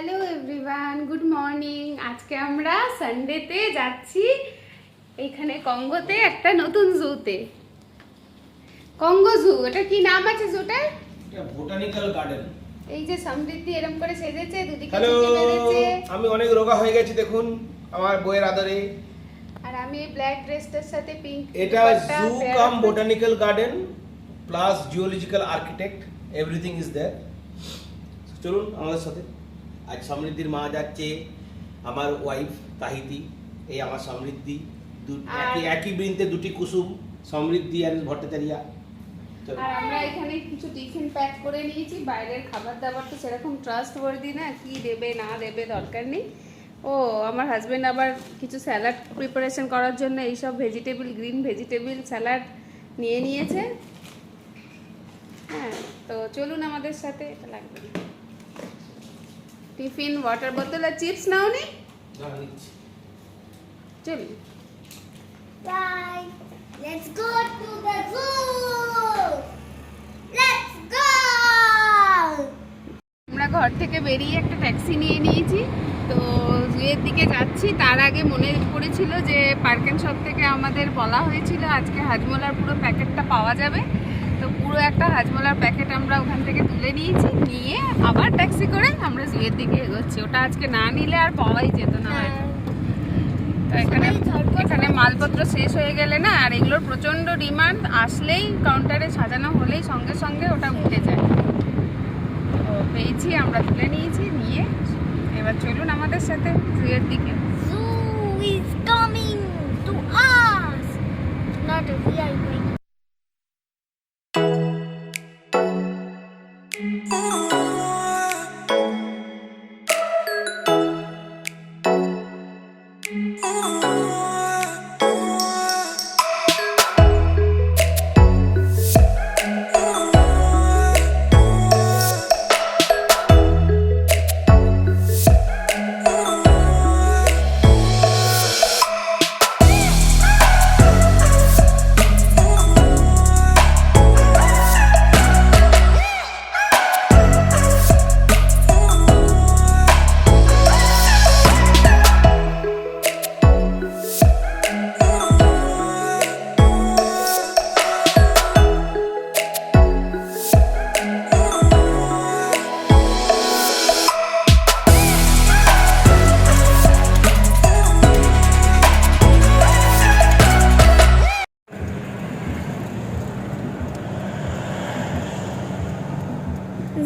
Hello everyone, good morning. আজকে আমরা সানডেতে যাচ্ছি এইখানে কঙ্গোতে একটা নতুন জুতে। কঙ্গো জু, এটা কি নাম আছে জুটার? এটা বোটানিক্যাল গার্ডেন। এই যে সমৃদ্ধি এরকম করে সেজেছে, দুদিকে হ্যালো, চুল বেঁধেছে। আমি অনেক রোগা হয়ে গেছি দেখুন আমার বইয়ের আদরে। আর আমি ব্ল্যাক ড্রেসটার সাথে পিঙ্ক। এটা zoo cum botanical garden plus geological architect, everything is there. চলুন আমাদের সাথে। আজ সমৃদ্ধির মা যাচ্ছে, আমার ওয়াইফ তাহিতি, এই আমার সমৃদ্ধি, একই বৃন্তে দুটি কুসুম, সমৃদ্ধি আর ভট্টাচার্যা। আর আমরা এখানে কিছু টিফিন প্যাক করে নিয়েছি। বাইরের খাবার দাবার তো সেরকম ট্রাস্ট ওয়ার্দি না, কি দেবে না দেবে দরকার নেই। ও আমার হাজবেন্ড আবার কিছু স্যালাড প্রিপারেশন করার জন্য এইসব ভেজিটেবল, গ্রিন ভেজিটেবল স্যালাড নিয়ে নিয়েছে। হ্যাঁ, তো চলুন আমাদের সাথে। এটা লাগবে টিফিন, ওয়াটার বোতল আর চিপস নাও নি। চলুন, Right. Let's go to the zoo. Let's go. আমরা ঘর থেকে বেরিয়ে একটা ট্যাক্সি নিয়ে নিয়েছি, তো জুয়ের দিকে যাচ্ছি। তার আগে মনে পড়েছিল যে পার্ক অ্যান্ড শপ থেকে আমাদের বলা হয়েছিল আজকে হাজমোলার পুরো প্যাকেটটা পাওয়া যাবে, তো পুরো একটা হাজমোলার প্যাকেট আমরা ওখান থেকে তুলে নিয়েছি। নিয়ে আবার ট্যাক্সি করে আমরা জুয়ের দিকে এগোচ্ছি। ওটা আজকে না নিলে আর পাওয়াই যেত না হয়তো। তো এখানে মালপত্র শেষ হয়ে গেলে না, আর এগুলোর প্রচণ্ড ডিমান্ড, আসলেই কাউন্টারে সাজানো হলেই সঙ্গে সঙ্গে ওটা উঠে যায়। তো পেয়েছি, আমরা তুলে নিয়েছি। নিয়ে এবার চলুন আমাদের সাথে জুয়ের দিকে। Zoo is coming to us. Not a VIP.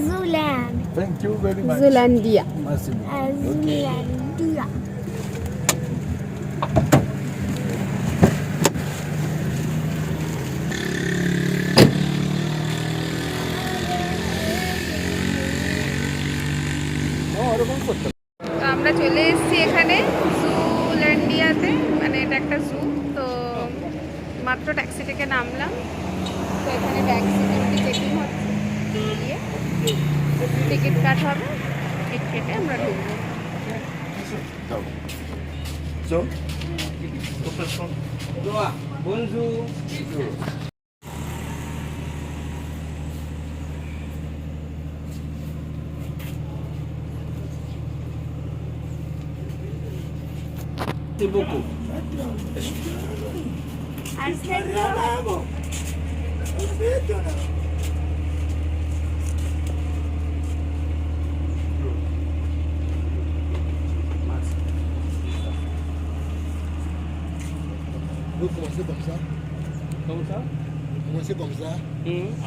Zooland. Thank you very much. জুল্যান্ডিয়া। Merci. Zoolandia. তো আমরা চলে এসেছি এখানে জুল্যান্ডিয়াতে, মানে এটা একটা জু। তো মাত্র ট্যাক্সি থেকে নামলাম, তো এখানে ট্যাক্সি চেকিং হচ্ছে, দিয়ে টিকিট কাট হবে, টিকিট কেটে আমরা ঢুকবো। So, বন্ধু beaucoup. vous commencez comme ça. Comme ça? Vous commencez comme ça.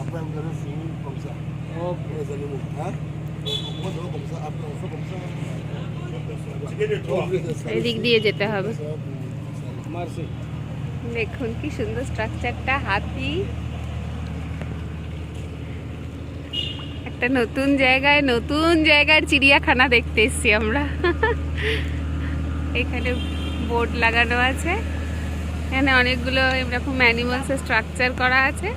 Après, vous allez finir comme ça. Pour les animaux. Hein? On commence d'abord comme ça. Après, on fait comme ça. এদিক দিয়ে যেতে হবে। Merci. দেখুন কি সুন্দর স্ট্রাকচারটা, হাতি। একটা নতুন জায়গার চিড়িয়াখানা দেখতে এসেছি আমরা। এখানে বোর্ড লাগানো আছে, এখানে অনেকগুলো এরকম অ্যানিমালসের স্ট্রাকচার করা আছে।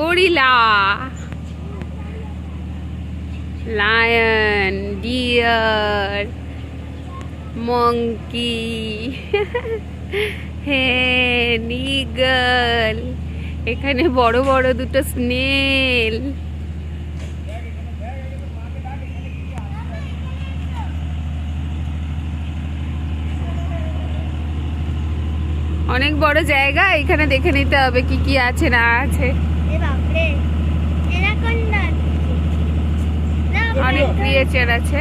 গরিলা, লায়ন, ডিয়ার, মঙ্কি, হেন, ঈগল, এখানে বড় বড় দুটো স্নেল, অনেক বড় জায়গা, এখানে দেখে নিতে হবে কি কি আছে না আছে। এ বাপরে, এনাকোন্ডা অনেক ক্রিয়েচার আছে।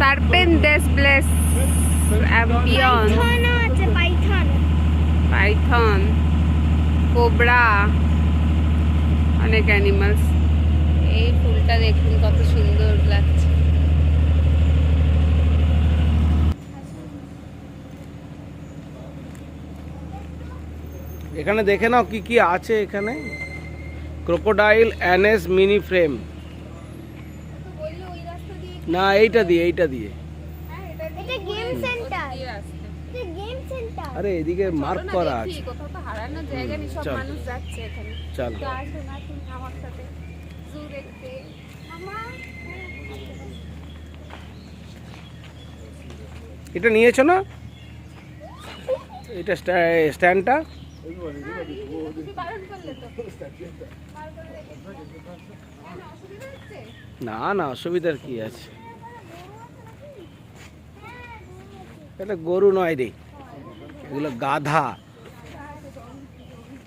সার্পেন্ট ডেস ব্লেস অ্যাম্পিয়ন, পাইথনও আছে, পাইথন। পাইথন, কোবরা, অনেক অ্যানিমালস। এই ফুলটা দেখুন কত সুন্দর লাগছে। এখানে দেখে নাও কি কি আছে এখানে। ক্রোকোডাইল অ্যানেস মিনি ফ্রেম, না এইটা দিয়ে এটা গেম সেন্টার, এটা গেম সেন্টার। আরে এদিকে মার্ক করা আছে। কোথাও তো হারানোর জায়গা নেই, সব চল। মানুষ যাচ্ছে এখানে। চল। তো আসুন আসুন আমার সাথে জু দেখতে। এটা নিয়েছো না, এটা স্ট্যান্ডটা। তুমি বারণ করলে তো। বার করে দেখো। কেন, অসুবিধা হচ্ছে? না না, অসুবিধার কি আছে, এটা গরু নয় রে, এগুলো গাধা।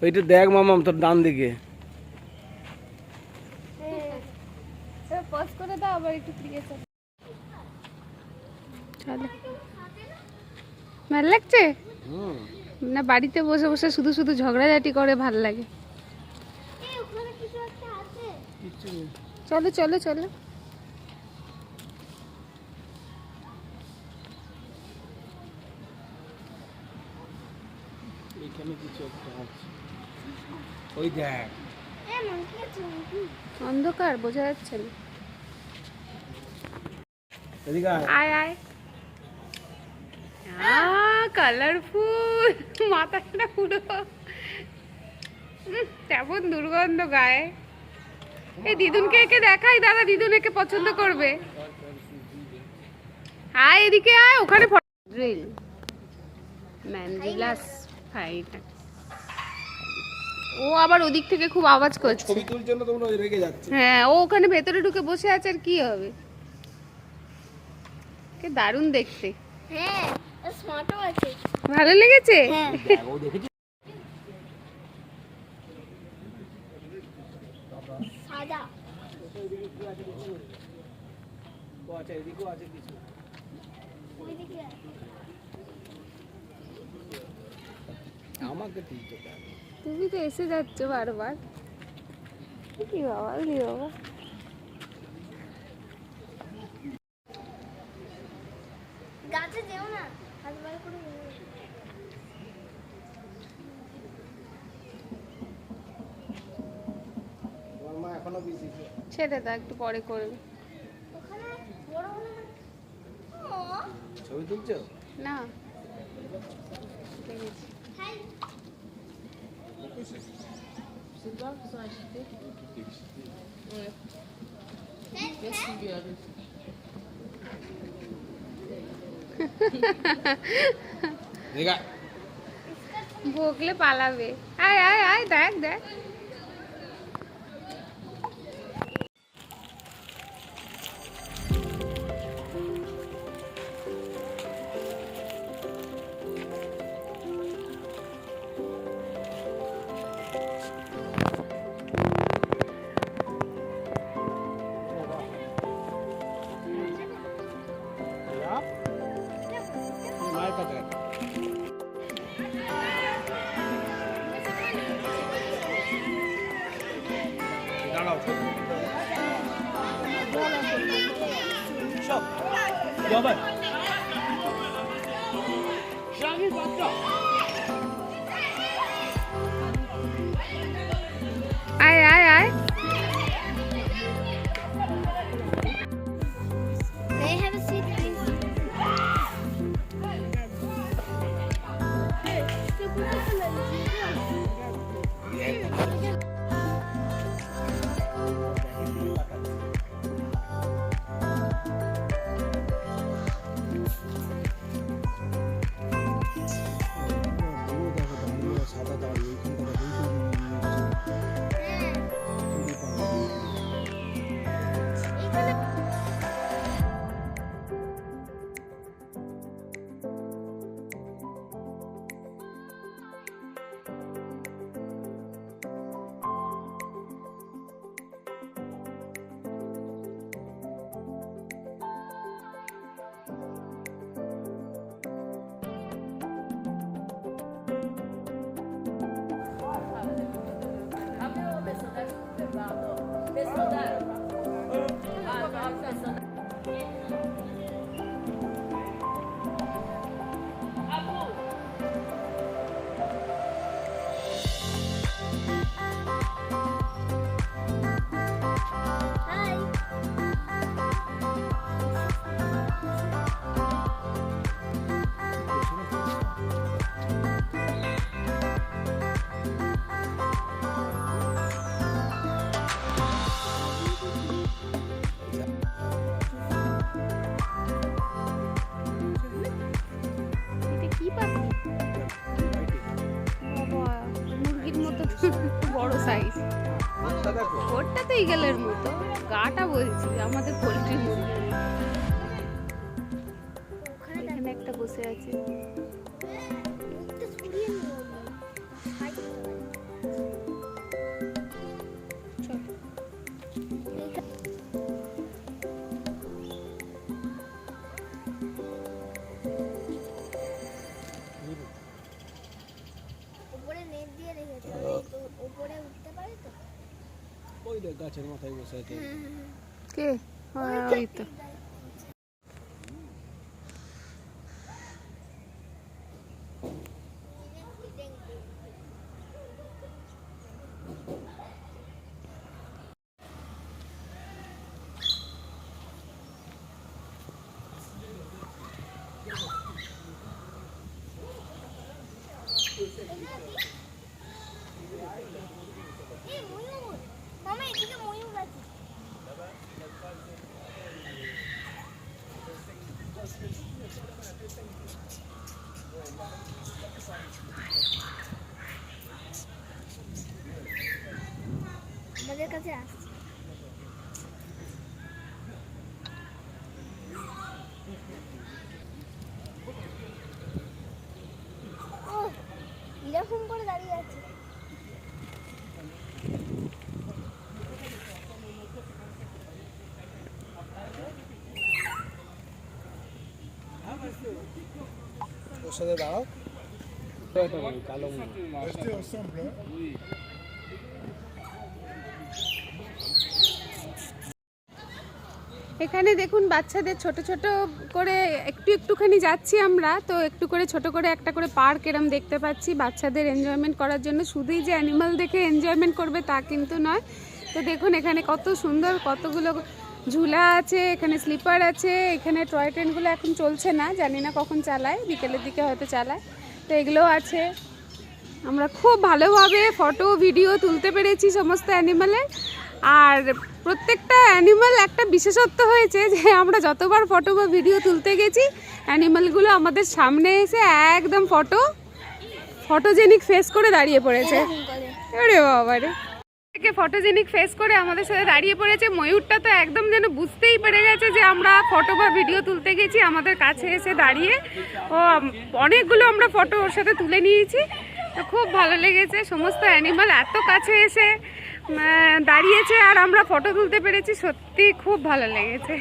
ওইটা দেখ মামাম তোর ডান দিকে। পজ করে দাও আবার একটু ক্রিয়েচার। চলো, ভালো লাগছে না? বাড়িতে বসে বসে শুধু শুধু ঝগড়াঝাটি করে ভাল লাগে। এই ওখানে কিছু একটা আছে। চলো চলো চলো। এখানে কিছু একটা আছে, ওই দেখ। এ মঙ্কি আছে, মঙ্কি। অন্ধকার, বোঝা যাচ্ছে না। এদিকে আয়। আয় আয়। কালারফুল, মাথাটা পুরো তেমন দুর্গন্ধ গায়ে। এই দিদুনকে একে দেখাই, দাদা দিদুন একে পছন্দ করবে। আয় এদিকে আয়, ওখানে ড্রিল ম্যান্ডিলাস ফাইন। ও আবার ওদিক থেকে খুব আওয়াজ করছে। ছবি তুলছে না, তোমরা রেগে যাচ্ছে। হ্যাঁ, ও ওখানে ভেতরে ঢুকে বসে আছে, আর কি হবে। কে দারুণ দেখতে। হ্যাঁ, স্মার্টও আছে। ভালো লেগেছে? হ্যাঁ। ও দেখেছি। সাদা। ও আচ্ছা, এদিকেও আছে কিছু। ওইদিকে আছে। আমাকে তুলতে পারে। তুমি তো এসে যাচ্ছ বারবার। কি বাবা, কি বাবা। গাছে যেও না, হাত বার করে যেও না। তোমার মা এখনো বিজি। ছেড়ে দাও, একটু পরে করবে। ওখানে বড় হলো না। ও, ছবি তুলছো? না, দেখেছি। হাই। দেখা বকলে পালাবে। আয় আয় আয়, দেখ দেখ। মায়ের পাশে দাঁড়াও। সব বাবা আয় আয় আয়। May I have a seat, please? Hi. এটা কি পাখি? বাবা, মুরগির মতো বড় সাইজ। ওরটা তো ইগলের মতো, গাটা বলছি আমাদের পোল্ট্রি মুরগি। ওখানে এখানে একটা বসে আছে। মুখটা ছড়িয়ে নিও। হাই করতে পারি। চল। উপরে নেট দিয়ে রেখেছে তো উপরে উঠতে পারে তো ওই দেখ গাছের মাথায় বসে আছে। কে? হ্যাঁ, ওই তো। এই ময়ূর মামা এদিকে ময়ূর আছে আমাদের কাছে আসছে ও এরকম করে দাঁড়িয়ে আছে ওর সাথে দাঁড়াও। কালো Restez ensemble. Hein. এখানে দেখুন বাচ্চাদের ছোট ছোট করে একটুখানি যাচ্ছি আমরা, তো একটু করে ছোট করে একটা করে পার্ক এরম দেখতে পাচ্ছি বাচ্চাদের এনজয়মেন্ট করার জন্য। শুধুই যে অ্যানিমাল দেখে এনজয়মেন্ট করবে তা কিন্তু নয়। তো দেখুন এখানে কত সুন্দর কতগুলো ঝুলা আছে, এখানে স্লিপার আছে, এখানে টয় ট্রেনগুলো এখন চলছে না, জানি না কখন চালায়, বিকেলের দিকে হয়তো চালায়। তো এগুলোও আছে। আমরা খুব ভালোভাবে ফটো ভিডিও তুলতে পেরেছি সমস্ত অ্যানিমালের। আর প্রত্যেকটা অ্যানিমাল একটা বিশেষত্ব হয়েছে যে আমরা যতবার ফটো বা ভিডিও তুলতে গেছি অ্যানিমালগুলো আমাদের সামনে এসে একদম ফটোজেনিক ফেস করে দাঁড়িয়ে পড়েছে। আরে বাবা রে, ফটোজেনিক ফেস করে আমাদের সাথে দাঁড়িয়ে পড়েছে। ময়ূরটা তো একদম যেন বুঝতেই পেরে গেছে যে আমরা ফটো বা ভিডিও তুলতে গেছি, আমাদের কাছে এসে দাঁড়িয়ে ও অনেকগুলো আমরা ফটো ওর সাথে তুলে নিয়েছি। তো খুব ভালো লেগেছে, সমস্ত অ্যানিমাল এত কাছে এসে দাঁড়িয়েছে আর আমরা ফটো তুলতে পেরেছি, সত্যি খুব ভালো লেগেছে।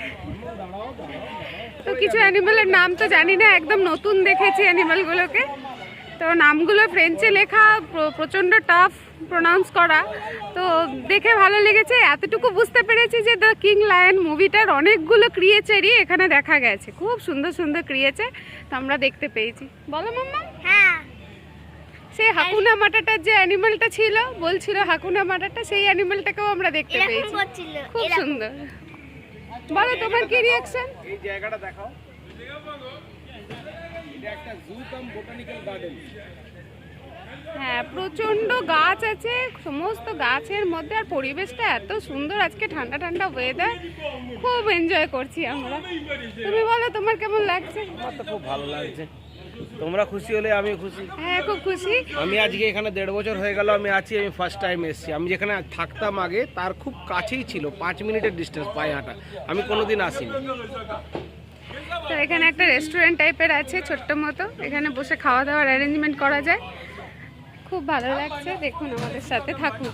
তো কিছু অ্যানিমালের নাম তো জানি না, একদম নতুন দেখেছি অ্যানিমালগুলোকে। তো নামগুলো ফ্রেঞ্চে লেখা, প্রচণ্ড টাফ প্রোনাউন্স করা, তো দেখে ভালো লেগেছে। এতটুকু বুঝতে পেরেছি যে দ্য কিং লায়ন মুভিটার অনেকগুলো ক্রিয়েচারই এখানে দেখা গেছে, খুব সুন্দর সুন্দর ক্রিয়েচার তো আমরা দেখতে পেয়েছি। বলো মাম্মা। হ্যাঁ সেই হাকুনা মাটাটার যে অ্যানিমালটা ছিল, বলছিল হাকুনা মাটাটা, সেই অ্যানিমালটাকেও আমরা দেখতে এরকম পেয়েছি, করছিল খুব সুন্দর। বলো তোমার কি রিঅ্যাকশন? এই জায়গাটা দেখাও। এটা একটা জু কাম বোটানিক্যাল গার্ডেন। হ্যাঁ, প্রচন্ড গাছ আছে, সমস্ত গাছের মধ্যে, আর পরিবেশটা এত সুন্দর, আজকে ঠান্ডা ঠান্ডা ওয়েদার, খুব এনজয় করছি আমরা। তুমি বলো তোমার কেমন লাগছে? আমার তো খুব ভালো লাগছে, তোমরা খুশি হলে আমি খুশি। হ্যাঁ, খুব খুশি। আমি আজকে এখানে 1.5 বছর হয়ে গেল আমি আছি, আমি ফার্স্ট টাইম এসেছি। আমি যেখানে থাকতাম আগে তার খুব কাছেই ছিল, 5 মিনিটের ডিস্টেন্স পায়ে হাঁটা, আমি কোনোদিন আসিনি। তো এখানে একটা রেস্টুরেন্ট টাইপের আছে ছোট্ট মতো, এখানে বসে খাওয়া দাওয়ার অ্যারেঞ্জমেন্ট করা যায়, খুব ভালো লাগছে। দেখুন আমাদের সাথে থাকুন।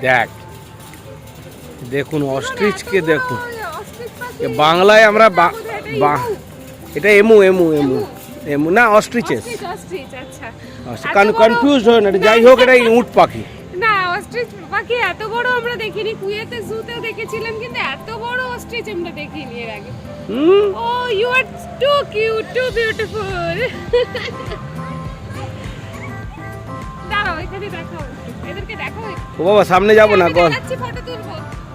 দেখ, দেখুন অস্ট্রিচকে দেখুন। বাংলায় আমরা এটা এমু এমু এমু এমু না অস্ট্রিচেস, কনফিউজ হয় না। যাই হোক, এটা উট পাখি না, অস্ট্রিচ পাখি এত বড় আমরা দেখিনি। কুয়েতে জুতে দেখেছিলাম, কিন্তু এত বড় অস্ট্রিচ আমরা দেখিনি এর আগে। Oh you are too cute, too beautiful. দাঁড়াও, এখানে দেখাও, এদেরকে দেখাও। ও বাবা, সামনে যাবো না, গল ফটো তুলবো।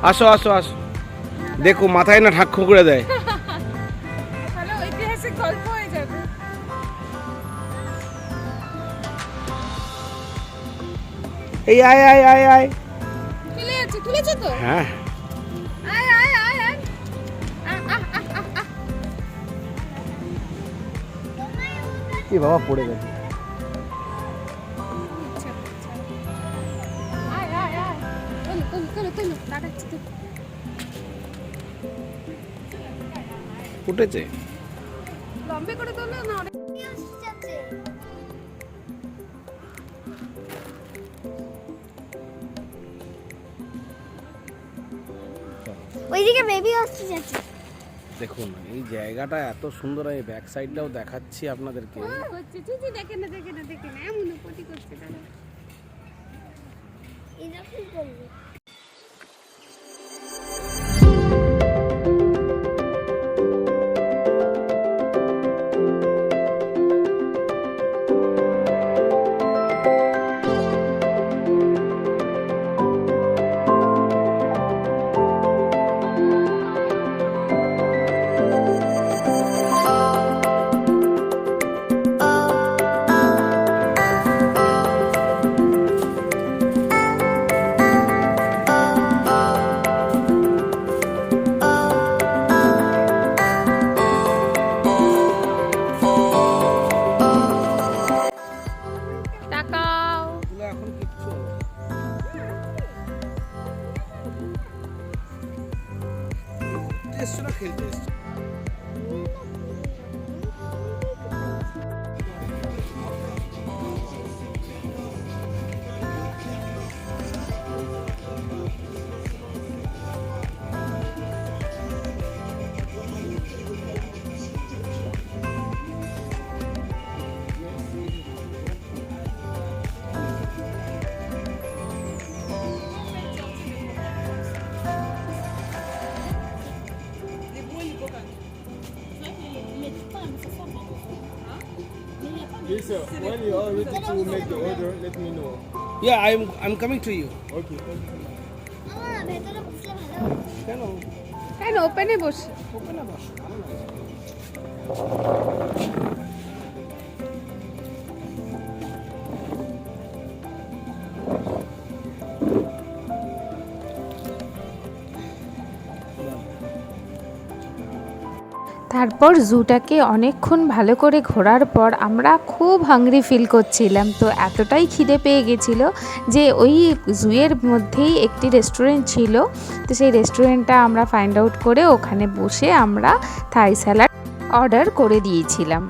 আসো আসো আসো, দেখো মাথায় না ঠাক করে দেয়। তাহলে ঐতিহাসিক গল্প হয়ে যাবে। এই আয় আয় আয় আয়, চলে যাচ্ছে, তুলেছো তো? হ্যাঁ আয় আয় আয় আয়। কি বাবা, পড়ে গেছে। আয় আয় আয়, তুলো, দাঁড়াচ্ছি তো। উঠেছে, লম্বে করে তোলো না, অনেক ওইদিকে বেবি অস্ট্রিচ আছে। দেখুন এই জায়গাটা এত সুন্দর। এই ব্যাক সাইডটাও দেখাচ্ছি আপনাদেরকে। করছে চুচি, দেখে না এমন পটি করছে দাদা। এরকম করবে। তাকাও। এখন কিচ্ছু এসছো না, খেলতে এসছো। Lisa, when you are ready to make the order, let me know. Yeah, I'm coming to you. Okay, thank you. আমার ভেতরে বসলে ভালো হবে। কেন কেন ওপেনে বসে? ওখানে বসো, ভালো লাগছে। তারপর জুটাকে অনেকক্ষণ ভালো করে ঘোরার পর আমরা খুব হাংরি ফিল করছিলাম। তো এতটাই খিদে পেয়ে গেছিলো যে ওই জুয়ের মধ্যেই একটি রেস্টুরেন্ট ছিল। তো সেই রেস্টুরেন্টটা আমরা ফাইন্ড আউট করে ওখানে বসে আমরা থাই স্যালাড অর্ডার করে দিয়েছিলাম।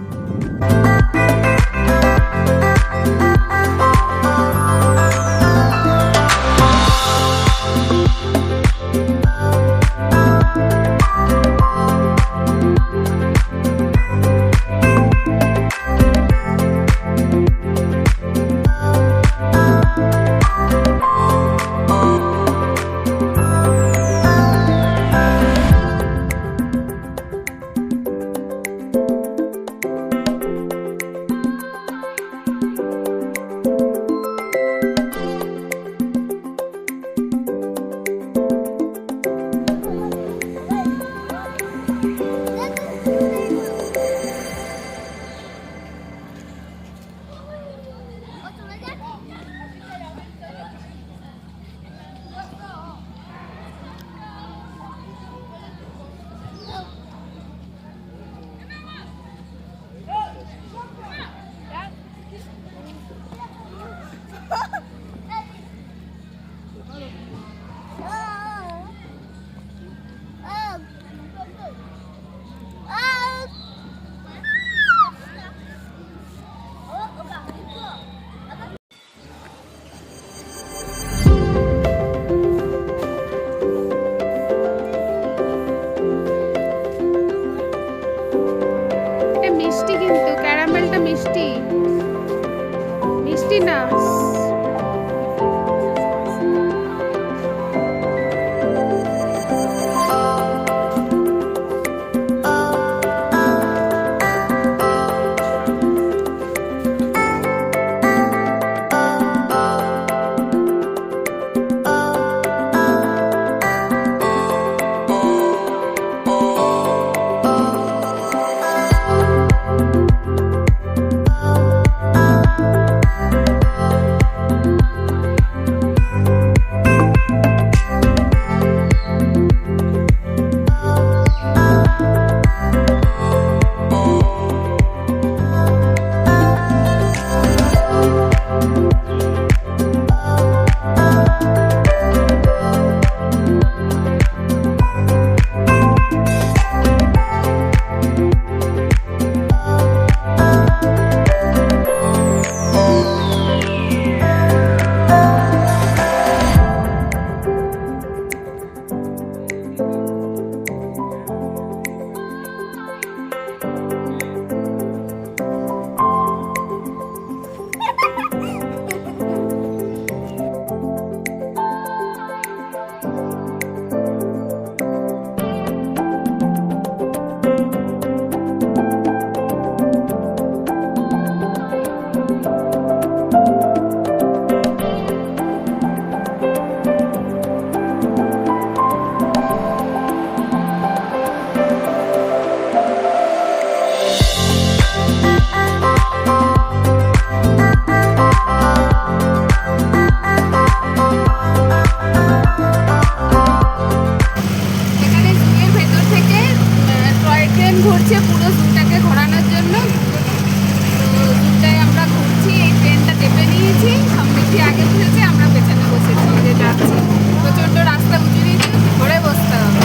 যাচ্ছি। প্রচণ্ড রাস্তা উঁচু নিচু, ধরে বসতে হবে।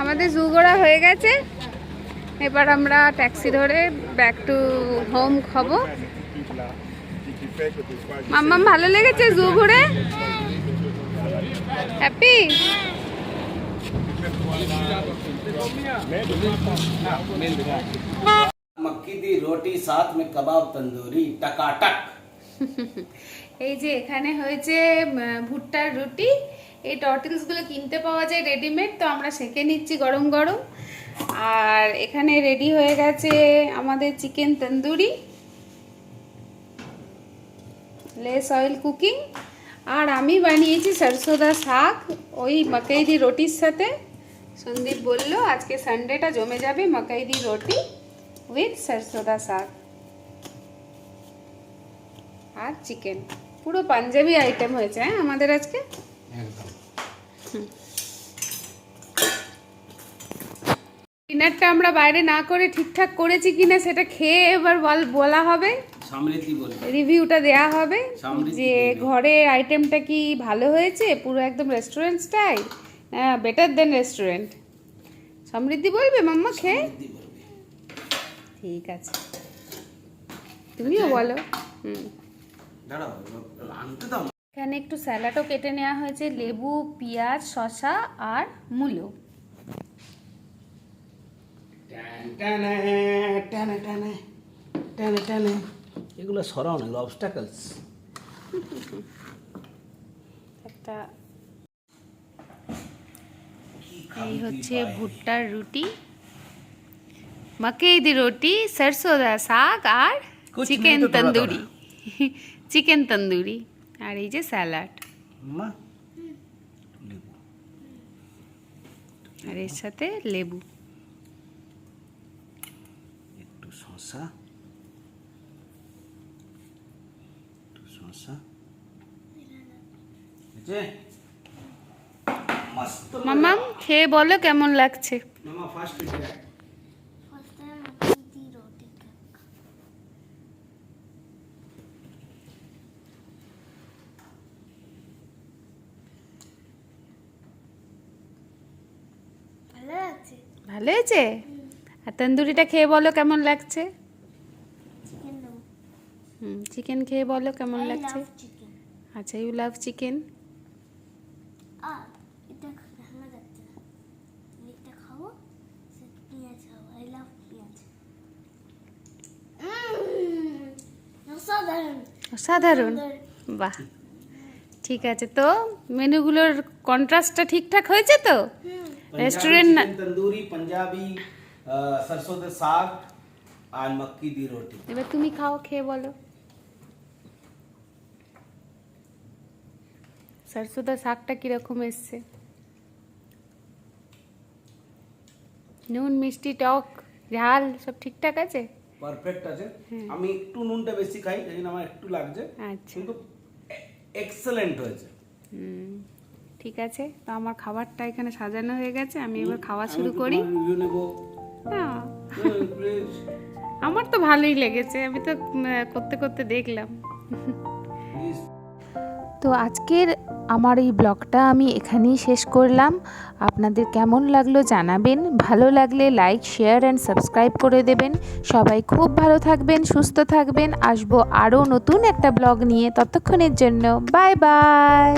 আমাদের জু ঘোরা হয়ে গেছে, এবার আমরা ট্যাক্সি ধরে ব্যাক টু হোম খাবো। মাম্মাম ভালো লেগেছে জু ঘুরে? হ্যাপি? मक्की दी रोटी साथ में कबाब तंदूरी टकाटक। এই যে এখানে হয়েছে ভুট্টার রুটি। এই টর্টিলসগুলো কিনতে পাওয়া যায় রেডিমেড, তো আমরা সেঁকে নিচ্ছি গরম গরম। আর এখানে রেডি হয়ে গেছে আমাদের chicken tandoori, less oil cooking. আর আমি বানিয়েছি সরষোদা শাক ওই মকাই দি রুটির সাথে। সন্দীপ বলল আজকে সানডেটা জমে যাবে মকাই দি রুটি উইথ সরষোদা শাক আর চিকেন। পুরো পাঞ্জাবি আইটেম হয়েছে হ্যাঁ আমাদের আজকে। ডিনারটা আমরা বাইরে না করে ঠিকঠাক করেছি কিনা সেটা খেয়ে এবার বলা হবে, সমৃদ্ধি বলবে, রিভিউটা দেয়া হবে সমৃদ্ধি যে ঘরের আইটেমটা কি ভালো হয়েছে, পুরো একদম restaurant style, better than restaurant. Samriddhi বলবে মাম্মা খেয়ে? সমৃদ্ধি বলবে। ঠিক আছে, তুমিও বলো। দাঁড়াও আনতে দাও। এখানে একটু স্যালাডও কেটে নেওয়া হয়েছে, লেবু, পেঁয়াজ, শসা আর মূলো। এগুলো সরাও না, এগুলো অবস্টাকলস। একটা এই হচ্ছে ভুট্টার রুটি, মকই দি রুটি, সরষোদা শাক আর চিকেন তন্দুরি। চিকেন তন্দুরি আর এই যে স্যালাড মা আর এর সাথে লেবু। একটু শসা, একটু শসা। মস্ত মাম্মাম খেয়ে বলো কেমন লাগছে। মামা first First time mukki di roti cake. ভালো লাগছে। ভালো হয়েছে? আর তন্দুরিটা খেয়ে বলো কেমন লাগছে। চিকেন দেবো। চিকেন খেয়ে বলো কেমন I লাগছে। love chicken. আচ্ছা, ইউ লাভ চিকেন। আর এটা ভালো যাচ্ছে না, এটা খাবো, সে পেঁয়াজ খাবো। আই লাভ পেঁয়াজ। অসাধারণ। অসাধারণ, বাহ। ঠিক আছে, তো মেনুগুলোর কন্ট্রাস্টটা ঠিকঠাক হয়েছে তো? রেস্টুরেন্ট না, तंदूरी पंजाबी सरसों का साग और मक्की दी रोटी। এবার তুমি খাও, খেয়ে বলো। সরষোদা শাকটা কিরকম এসছে? নুন, মিষ্টি, টক, ঝাল সব ঠিকঠাক আছে? পারফেক্ট আছে। আমি একটু নুনটা বেশি খাই, এই জন্য আমার একটু লাগছে, আচ্ছা, কিন্তু এক্সেলেন্ট হয়েছে। ঠিক আছে, তো আমার খাবারটা এখানে সাজানো হয়ে গেছে, আমি এবার খাওয়া শুরু করি। রিভিউ নেব না, প্লিজ। আমার তো ভালোই লেগেছে, আমি তো করতে করতে দেখলাম। তো আজকের আমার এই ব্লগটা আমি এখানেই শেষ করলাম। আপনাদের কেমন লাগলো জানাবেন, ভালো লাগলে লাইক, শেয়ার অ্যান্ড সাবস্ক্রাইব করে দেবেন। সবাই খুব ভালো থাকবেন, সুস্থ থাকবেন। আসবো আরও নতুন একটা ব্লগ নিয়ে, ততক্ষণের জন্য বাই বাই।